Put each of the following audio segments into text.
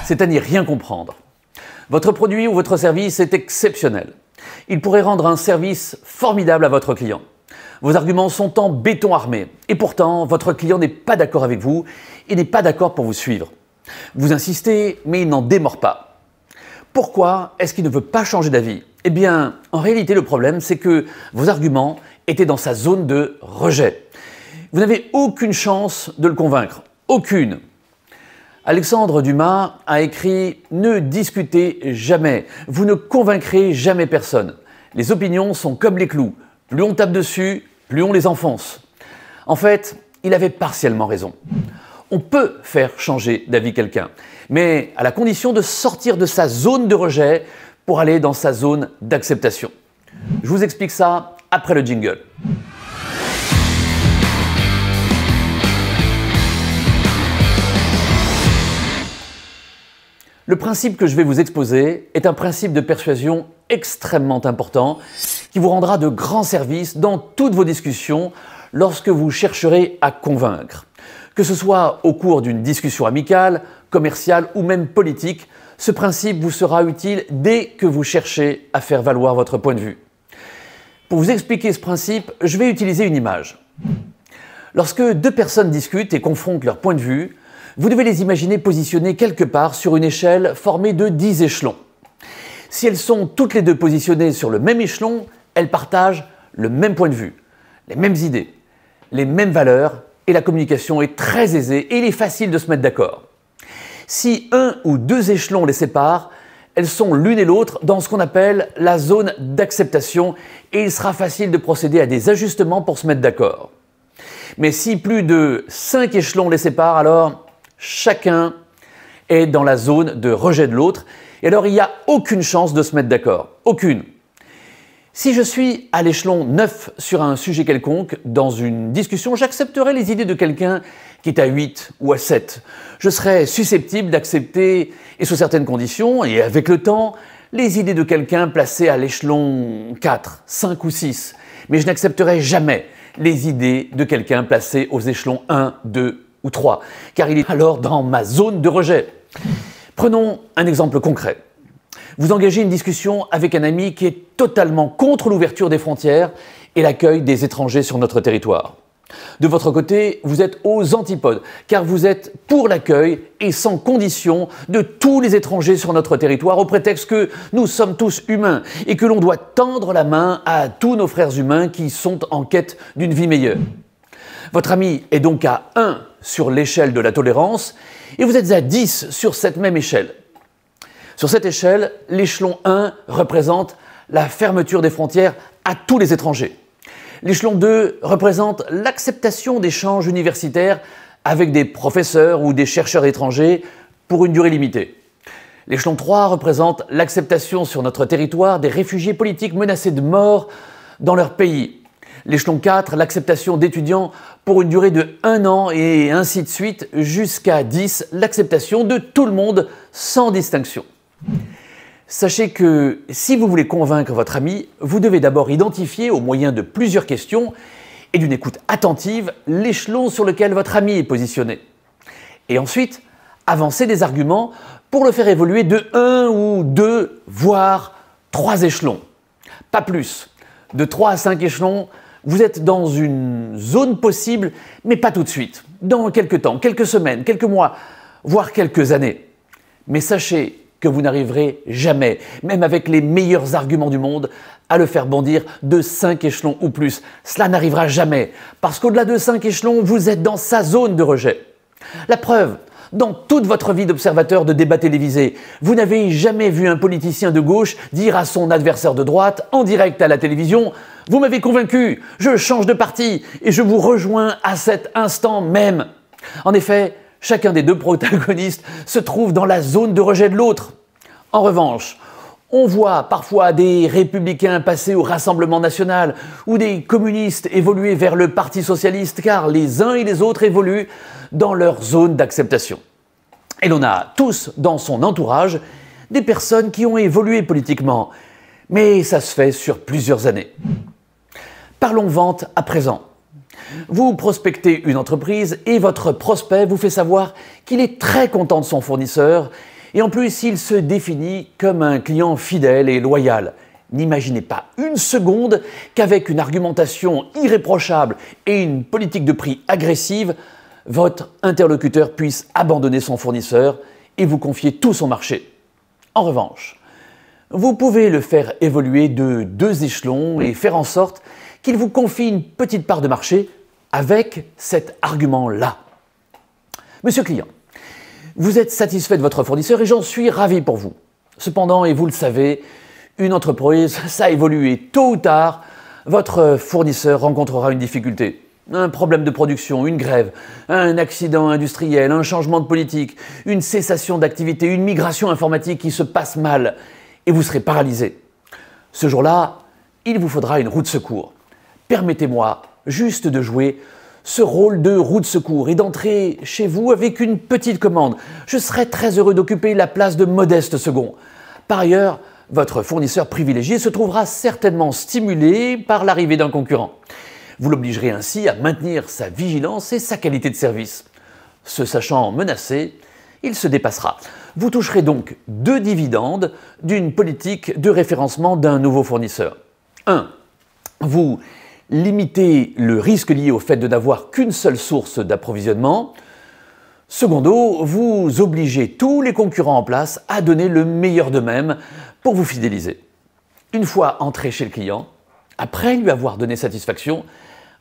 c'est à n'y rien comprendre. Votre produit ou votre service est exceptionnel. Il pourrait rendre un service formidable à votre client. Vos arguments sont en béton armé et pourtant votre client n'est pas d'accord avec vous et n'est pas d'accord pour vous suivre. Vous insistez mais il n'en démord pas. Pourquoi est-ce qu'il ne veut pas changer d'avis? Eh bien, en réalité le problème c'est que vos arguments étaient dans sa zone de rejet. Vous n'avez aucune chance de le convaincre. Aucune. Alexandre Dumas a écrit « Ne discutez jamais, vous ne convaincrez jamais personne. Les opinions sont comme les clous, plus on tape dessus, plus on les enfonce. » En fait, il avait partiellement raison. On peut faire changer d'avis quelqu'un, mais à la condition de sortir de sa zone de rejet pour aller dans sa zone d'acceptation. Je vous explique ça après le jingle. Le principe que je vais vous exposer est un principe de persuasion extrêmement important qui vous rendra de grands services dans toutes vos discussions lorsque vous chercherez à convaincre. Que ce soit au cours d'une discussion amicale, commerciale ou même politique, ce principe vous sera utile dès que vous cherchez à faire valoir votre point de vue. Pour vous expliquer ce principe, je vais utiliser une image. Lorsque deux personnes discutent et confrontent leur point de vue, vous devez les imaginer positionnées quelque part sur une échelle formée de 10 échelons. Si elles sont toutes les deux positionnées sur le même échelon, elles partagent le même point de vue, les mêmes idées, les mêmes valeurs et la communication est très aisée et il est facile de se mettre d'accord. Si un ou deux échelons les séparent, elles sont l'une et l'autre dans ce qu'on appelle la zone d'acceptation et il sera facile de procéder à des ajustements pour se mettre d'accord. Mais si plus de 5 échelons les séparent, alors chacun est dans la zone de rejet de l'autre et alors il n'y a aucune chance de se mettre d'accord. Aucune. Si je suis à l'échelon 9 sur un sujet quelconque, dans une discussion, j'accepterai les idées de quelqu'un qui est à 8 ou à 7. Je serai susceptible d'accepter, et sous certaines conditions, et avec le temps, les idées de quelqu'un placé à l'échelon 4, 5 ou 6. Mais je n'accepterai jamais les idées de quelqu'un placé aux échelons 1, 2 ou 3, car il est alors dans ma zone de rejet. Prenons un exemple concret. Vous engagez une discussion avec un ami qui est totalement contre l'ouverture des frontières et l'accueil des étrangers sur notre territoire. De votre côté, vous êtes aux antipodes, car vous êtes pour l'accueil et sans condition de tous les étrangers sur notre territoire, au prétexte que nous sommes tous humains et que l'on doit tendre la main à tous nos frères humains qui sont en quête d'une vie meilleure. Votre ami est donc à 1 sur l'échelle de la tolérance et vous êtes à 10 sur cette même échelle. Sur cette échelle, l'échelon 1 représente la fermeture des frontières à tous les étrangers. L'échelon 2 représente l'acceptation d'échanges universitaires avec des professeurs ou des chercheurs étrangers pour une durée limitée. L'échelon 3 représente l'acceptation sur notre territoire des réfugiés politiques menacés de mort dans leur pays. L'échelon 4, l'acceptation d'étudiants pour une durée de 1 an et ainsi de suite jusqu'à 10, l'acceptation de tout le monde sans distinction. Sachez que si vous voulez convaincre votre ami, vous devez d'abord identifier au moyen de plusieurs questions et d'une écoute attentive l'échelon sur lequel votre ami est positionné. Et ensuite, avancer des arguments pour le faire évoluer de 1 ou 2, voire 3 échelons. Pas plus. De 3 à 5 échelons, vous êtes dans une zone possible, mais pas tout de suite. Dans quelques temps, quelques semaines, quelques mois, voire quelques années. Mais sachez que vous n'arriverez jamais, même avec les meilleurs arguments du monde, à le faire bondir de 5 échelons ou plus. Cela n'arrivera jamais, parce qu'au-delà de 5 échelons, vous êtes dans sa zone de rejet. La preuve, dans toute votre vie d'observateur de débat télévisé, vous n'avez jamais vu un politicien de gauche dire à son adversaire de droite, en direct à la télévision, « Vous m'avez convaincu, je change de parti et je vous rejoins à cet instant même. » En effet, chacun des deux protagonistes se trouve dans la zone de rejet de l'autre. En revanche, on voit parfois des républicains passer au Rassemblement national ou des communistes évoluer vers le Parti socialiste car les uns et les autres évoluent dans leur zone d'acceptation. Et l'on a tous dans son entourage des personnes qui ont évolué politiquement, mais ça se fait sur plusieurs années. Parlons vente à présent. Vous prospectez une entreprise et votre prospect vous fait savoir qu'il est très content de son fournisseur Et en plus, il se définit comme un client fidèle et loyal. N'imaginez pas une seconde qu'avec une argumentation irréprochable et une politique de prix agressive, votre interlocuteur puisse abandonner son fournisseur et vous confier tout son marché. En revanche, vous pouvez le faire évoluer de 2 échelons et faire en sorte qu'il vous confie une petite part de marché avec cet argument-là. Monsieur client, vous êtes satisfait de votre fournisseur et j'en suis ravi pour vous. Cependant, et vous le savez, une entreprise, ça évolue et tôt ou tard, votre fournisseur rencontrera une difficulté. Un problème de production, une grève, un accident industriel, un changement de politique, une cessation d'activité, une migration informatique qui se passe mal et vous serez paralysé. Ce jour-là, il vous faudra une roue de secours. Permettez-moi juste de jouer ce rôle de roue de secours et d'entrer chez vous avec une petite commande. Je serai très heureux d'occuper la place de modeste second. Par ailleurs, votre fournisseur privilégié se trouvera certainement stimulé par l'arrivée d'un concurrent. Vous l'obligerez ainsi à maintenir sa vigilance et sa qualité de service. Se sachant menacé, il se dépassera. Vous toucherez donc 2 dividendes d'une politique de référencement d'un nouveau fournisseur. 1. Vous limitez le risque lié au fait de n'avoir qu'une seule source d'approvisionnement. Secondo, vous obligez tous les concurrents en place à donner le meilleur d'eux-mêmes pour vous fidéliser. Une fois entré chez le client, après lui avoir donné satisfaction,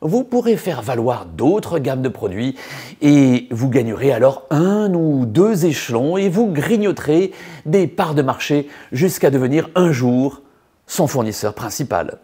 vous pourrez faire valoir d'autres gammes de produits et vous gagnerez alors 1 ou 2 échelons et vous grignoterez des parts de marché jusqu'à devenir un jour son fournisseur principal.